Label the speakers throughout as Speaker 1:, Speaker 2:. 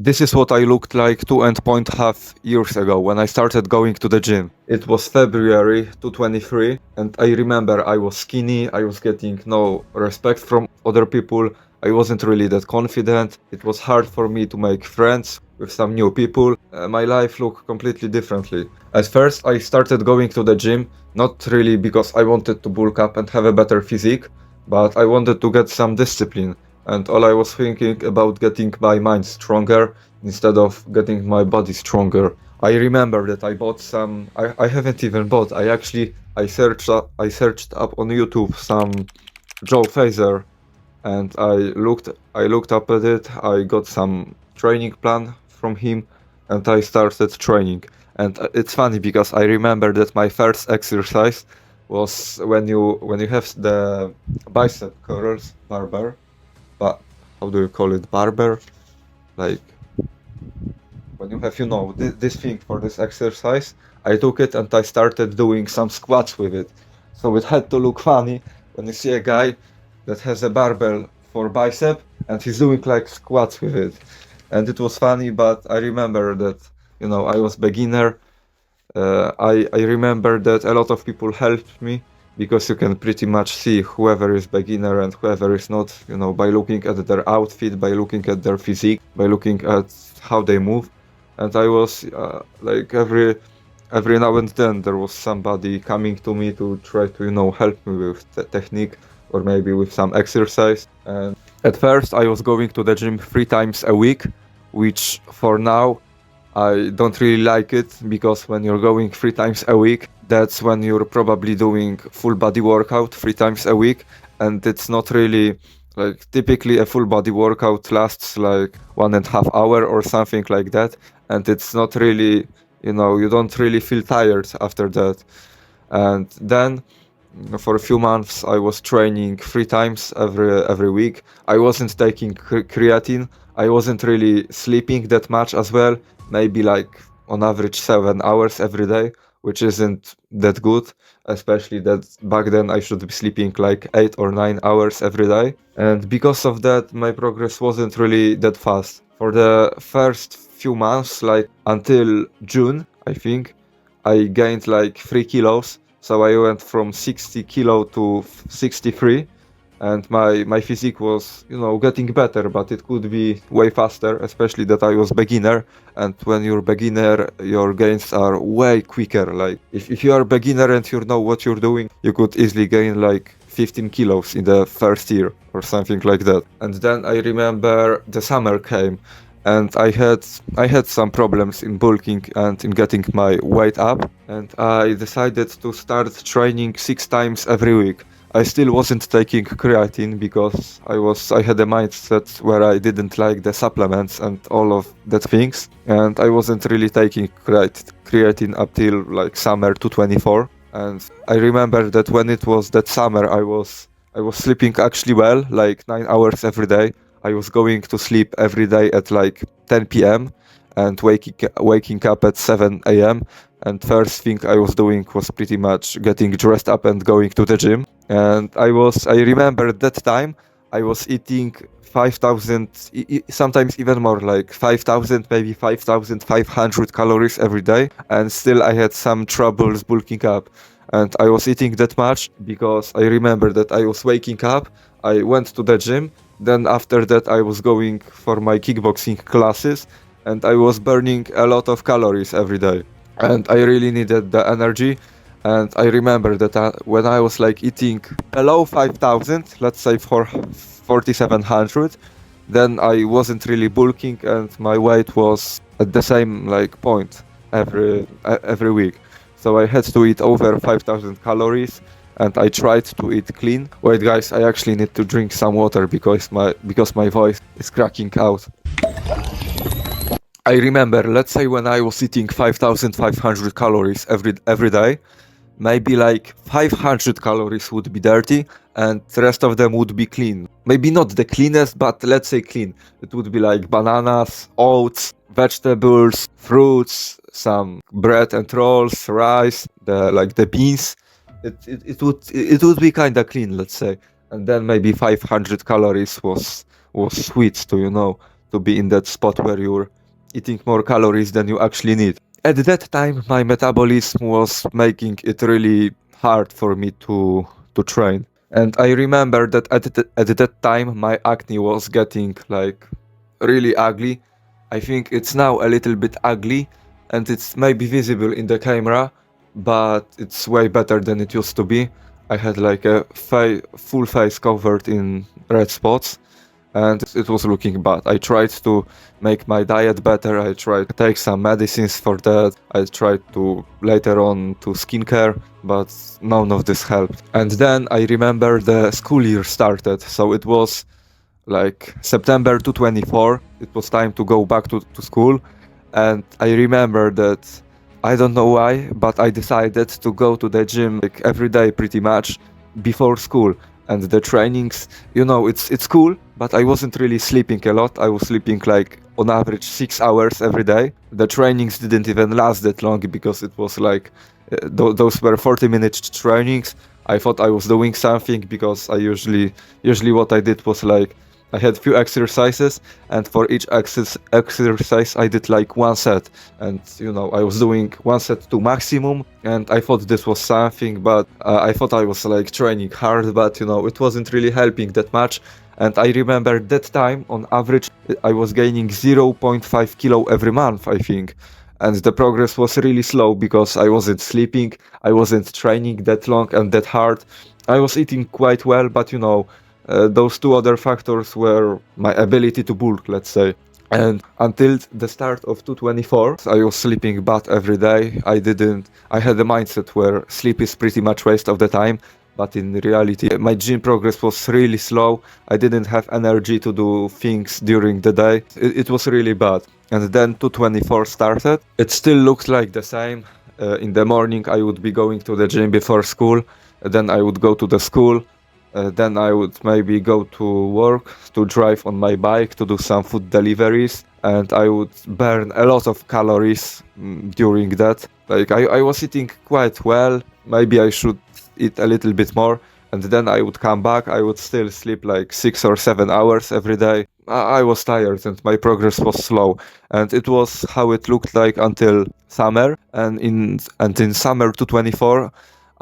Speaker 1: This is what I looked like 2.5 years ago when I started going to the gym. It was February 2023, and I remember I was skinny, I was getting no respect from other people, I wasn't really that confident, it was hard for me to make friends with some new people. My life looked completely differently. At first, I started going to the gym, not really because I wanted to bulk up and have a better physique, but I wanted to get some discipline. And all I was thinking about getting my mind stronger instead of getting my body stronger. I remember that I bought some. I haven't even bought. I searched up on YouTube some Joe Fraser, and I looked up at it. I got some training plan from him, and I started training. And it's funny because I remember that my first exercise was when you have the bicep curls barber, but how do you call it, barber, like when you have this thing for this exercise. I took it and I started doing some squats with it, so it had to look funny when you see a guy that has a barbell for bicep and he's doing like squats with it. And it was funny, but I remember that I was beginner. I remember that a lot of people helped me because you can pretty much see whoever is beginner and whoever is not, by looking at their outfit, by looking at their physique, by looking at how they move. And I was like every now and then there was somebody coming to me to try to help me with the technique or maybe with some exercise. And at first I was going to the gym 3 times a week, which for now I don't really like it, because when you're going 3 times a week, that's when you're probably doing full body workout 3 times a week, and it's not really like, typically a full body workout lasts like 1.5 hours or something like that, and it's not really, you don't really feel tired after that. And then for a few months I was training 3 times every week. I wasn't taking creatine. I wasn't really sleeping that much as well, maybe like on average 7 hours every day, which isn't that good, especially that back then I should be sleeping like 8 or 9 hours every day. And because of that, my progress wasn't really that fast. For the first few months, like until June, I think, I gained like 3 kilos. So I went from 60 kilo to 63, and my physique was getting better, but it could be way faster, especially that I was beginner. And when you're beginner, your gains are way quicker. Like if you are beginner and you know what you're doing, you could easily gain like 15 kilos in the first year or something like that. And then I remember the summer came, and I had some problems in bulking and in getting my weight up, and I decided to start training 6 times every week. I still wasn't taking creatine because I had a mindset where I didn't like the supplements and all of that things, and I wasn't really taking creatine up till like summer 2024. And I remember that when it was that summer, I was sleeping actually well, like 9 hours every day. I was going to sleep every day at like 10 p.m. and waking up at 7 a.m. And first thing I was doing was pretty much getting dressed up and going to the gym. And I remember at that time I was eating 5,000, sometimes even more, like 5,000, maybe 5,500 calories every day, and still I had some troubles bulking up. And I was eating that much because I remember that I was waking up, I went to the gym, then after that I was going for my kickboxing classes, and I was burning a lot of calories every day. And I really needed the energy. And I remember that when I was like eating below 5,000, let's say for 4,700, then I wasn't really bulking and my weight was at the same like point every week. So I had to eat over 5,000 calories, and I tried to eat clean. Wait, guys, I actually need to drink some water because my voice is cracking out. I remember, let's say when I was eating 5,500 calories every day, maybe like 500 calories would be dirty and the rest of them would be clean. Maybe not the cleanest, but let's say clean. It would be like bananas, oats, vegetables, fruits, some bread and rolls, rice, the beans. It would be kind of clean, let's say. And then maybe 500 calories was sweet to to be in that spot where you're eating more calories than you actually need. At that time, my metabolism was making it really hard for me to train. And I remember that at that time, my acne was getting like really ugly. I think it's now a little bit ugly and it's maybe visible in the camera, but it's way better than it used to be. I had like a full face covered in red spots and it was looking bad. I tried to make my diet better. I tried to take some medicines for that. I tried to later on to skincare, but none of this helped. And then I remember the school year started, so it was like September 2024. It was time to go back to school, and I remember that I don't know why, but I decided to go to the gym like every day pretty much before school. And the trainings, it's cool, but I wasn't really sleeping a lot. I was sleeping like on average 6 hours every day. The trainings didn't even last that long because it was like those were 40-minute trainings. I thought I was doing something because I usually what I did was like I had few exercises, and for each exercise I did like one set, and I was doing one set to maximum, and I thought this was something, but I thought I was like training hard, but it wasn't really helping that much. And I remember that time on average I was gaining 0.5 kilo every month, I think. And the progress was really slow because I wasn't sleeping, I wasn't training that long and that hard. I was eating quite well, but those two other factors were my ability to bulk, let's say. And until the start of 224, I was sleeping bad every day. I had a mindset where sleep is pretty much waste of the time. But in reality, my gym progress was really slow. I didn't have energy to do things during the day. It was really bad. And then 224 started. It still looked like the same. In the morning, I would be going to the gym before school. Then I would go to the school. Then I would maybe go to work, to drive on my bike, to do some food deliveries. And I would burn a lot of calories during that. Like I was eating quite well. Maybe I should eat a little bit more. And then I would come back. I would still sleep like 6 or 7 hours every day. I was tired and my progress was slow. And it was how it looked like until summer. And in summer 224,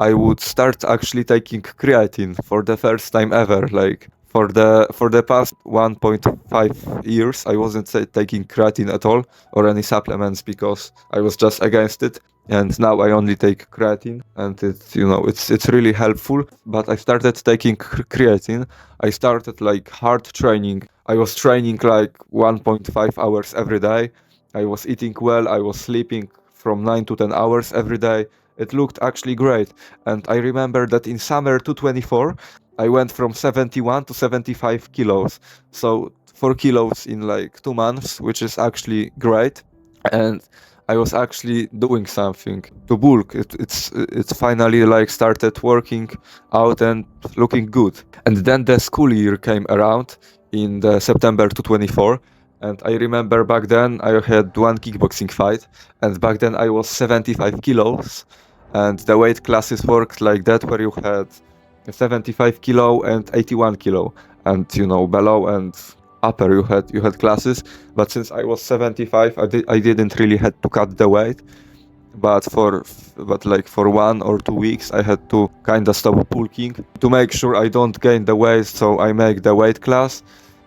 Speaker 1: I would start actually taking creatine for the first time ever. Like for the past 1.5 years, I wasn't taking creatine at all or any supplements because I was just against it. And now I only take creatine, and it's really helpful. But I started taking creatine. I started like hard training. I was training like 1.5 hours every day. I was eating well. I was sleeping from 9 to 10 hours every day. It looked actually great. And I remember that in summer 224, I went from 71 to 75 kilos. So 4 kilos in like 2 months, which is actually great. And I was actually doing something to bulk. It's finally like started working out and looking good. And then the school year came around in the September 2024. And I remember back then I had one kickboxing fight, and back then I was 75 kilos. And the weight classes worked like that, where you had 75 kilo and 81 kilo, and below and upper you had classes. But since I was 75, I didn't really had to cut the weight, but like for 1 or 2 weeks I had to kind of stop bulking to make sure I don't gain the weight, so I make the weight class.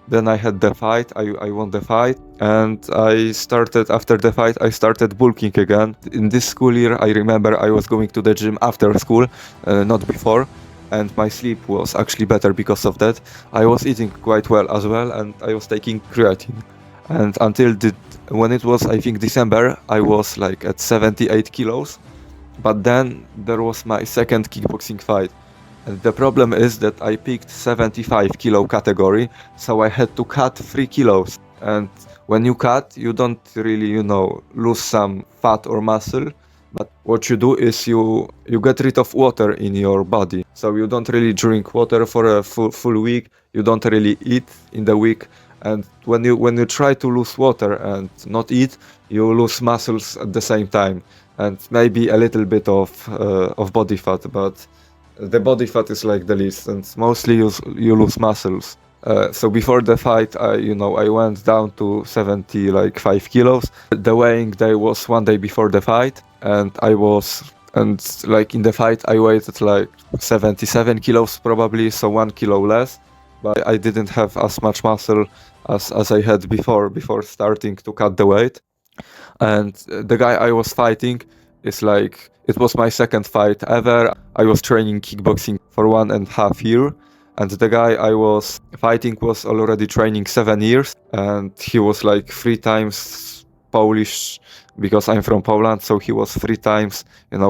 Speaker 1: Then I had the fight, I won the fight, and after the fight I started bulking again. In this school year I remember I was going to the gym after school, not before, and my sleep was actually better because of that. I was eating quite well as well, and I was taking creatine. And when it was, I think, December, I was like at 78 kilos. But then there was my second kickboxing fight. And the problem is that I picked 75 kilo category, so I had to cut 3 kilos. And when you cut, you don't really, lose some fat or muscle. But what you do is you get rid of water in your body. So you don't really drink water for a full week. You don't really eat in the week. And when you try to lose water and not eat, you lose muscles at the same time, and maybe a little bit of body fat. But the body fat is like the least, and mostly you lose muscles. So before the fight, I went down to 75 kilos. The weighing day was one day before the fight, and like in the fight I weighed like 77 kilos probably, so 1 kilo less. But I didn't have as much muscle as I had before starting to cut the weight. And the guy I was fighting is like, it was my second fight ever. I was training kickboxing for 1.5 years, and the guy I was fighting was already training 7 years, and he was like 3 times Polish, because I'm from Poland, so he was 3 times,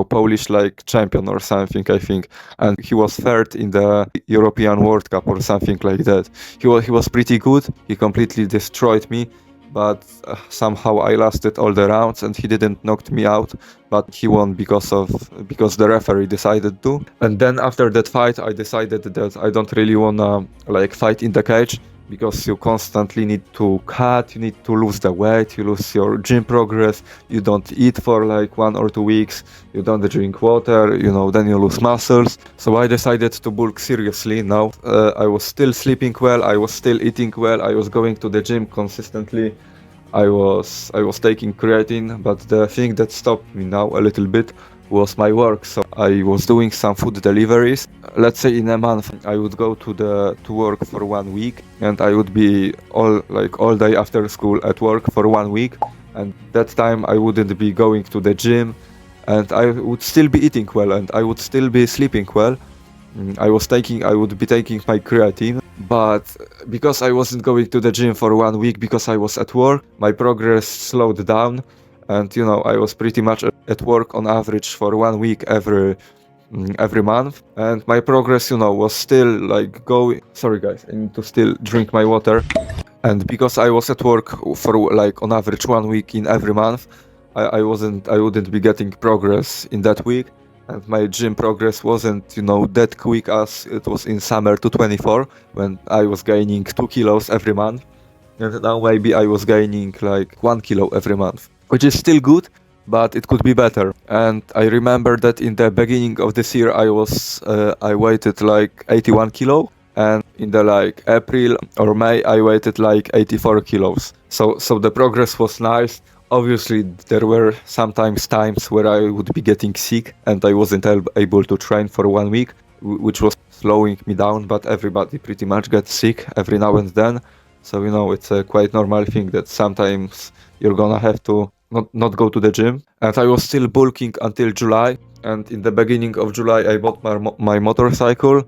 Speaker 1: Polish like champion or something, I think, and he was third in the European World Cup or something like that. He was pretty good. He completely destroyed me, but somehow I lasted all the rounds and he didn't knock me out, but he won because the referee decided to. And then after that fight I decided that I don't really wanna like fight in the cage, because you constantly need to cut, you need to lose the weight, you lose your gym progress, you don't eat for like 1 or 2 weeks, you don't drink water, then you lose muscles. So I decided to bulk seriously now. I was still sleeping well, I was still eating well, I was going to the gym consistently, I was taking creatine, but the thing that stopped me now a little bit was my work. So I was doing some food deliveries. Let's say in a month I would go to work for 1 week, and I would be all day after school at work for 1 week, and that time I wouldn't be going to the gym, and I would still be eating well, and I would still be sleeping well. I would be taking my creatine, but because I wasn't going to the gym for 1 week because I was at work, my progress slowed down, and I was pretty much at work on average for 1 week every month, and my progress was still like going. Sorry guys, I need to still drink my water. And because I was at work for like on average 1 week in every month, I wouldn't be getting progress in that week, and my gym progress wasn't that quick as it was in summer 2024, when I was gaining 2 kilos every month, and now maybe I was gaining like 1 kilo every month, which is still good, but it could be better. And I remember that in the beginning of this year I weighted like 81 kilo, and in the like April or May I weighted like 84 kilos. So the progress was nice. Obviously there were sometimes times where I would be getting sick and I wasn't able to train for 1 week, which was slowing me down, but everybody pretty much gets sick every now and then. So it's a quite normal thing that sometimes you're gonna have to not go to the gym. And I was still bulking until July, and in the beginning of July I bought my motorcycle.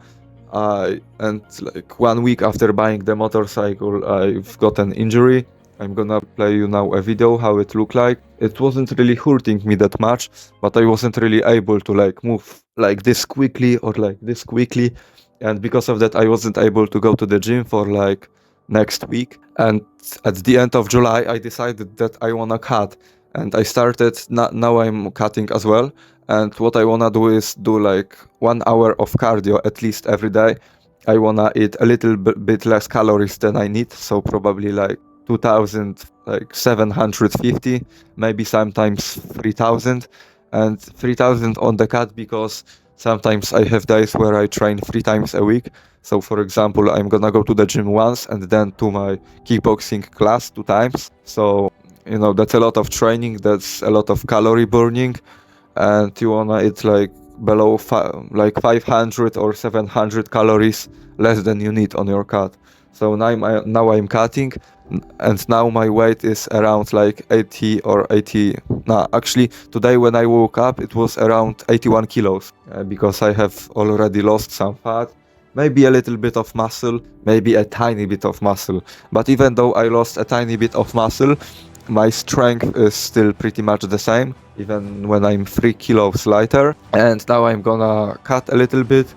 Speaker 1: And like 1 week after buying the motorcycle I've got an injury. I'm gonna play you now a video how it looked like. It wasn't really hurting me that much, but I wasn't really able to like move like this quickly or like this quickly, and because of that I wasn't able to go to the gym for like next week. And at the end of July I decided that I wanna cut, and I started. Now I'm cutting as well, and what I wanna do is do like 1 hour of cardio at least every day. I wanna eat a little bit less calories than I need, so probably like 2,750, maybe sometimes 3,000, and 3,000 on the cut, because sometimes I have days where I train 3 times a week. So for example, I'm gonna go to the gym once and then to my kickboxing class 2 times. So that's a lot of training, that's a lot of calorie burning, and you wanna eat like below 500 or 700 calories less than you need on your cut. So now I'm cutting, and now my weight is around like 80 or 80. Nah, actually today when I woke up it was around 81 kilos, because I have already lost some fat, maybe a little bit of muscle, maybe a tiny bit of muscle. But even though I lost a tiny bit of muscle, my strength is still pretty much the same, even when I'm 3 kilos lighter. And now I'm gonna cut a little bit,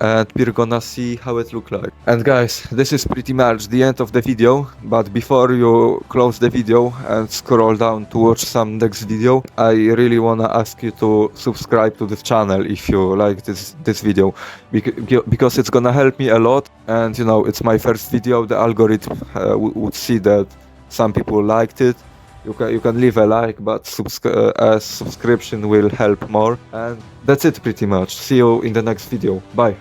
Speaker 1: and we're gonna see how it looks like. And guys, this is pretty much the end of the video, but before you close the video and scroll down to watch some next video, I really wanna ask you to subscribe to this channel if you like this video, because it's gonna help me a lot. And it's my first video, the algorithm would see that some people liked it. You can leave a like, but a subscription will help more. And that's it pretty much. See you in the next video. Bye.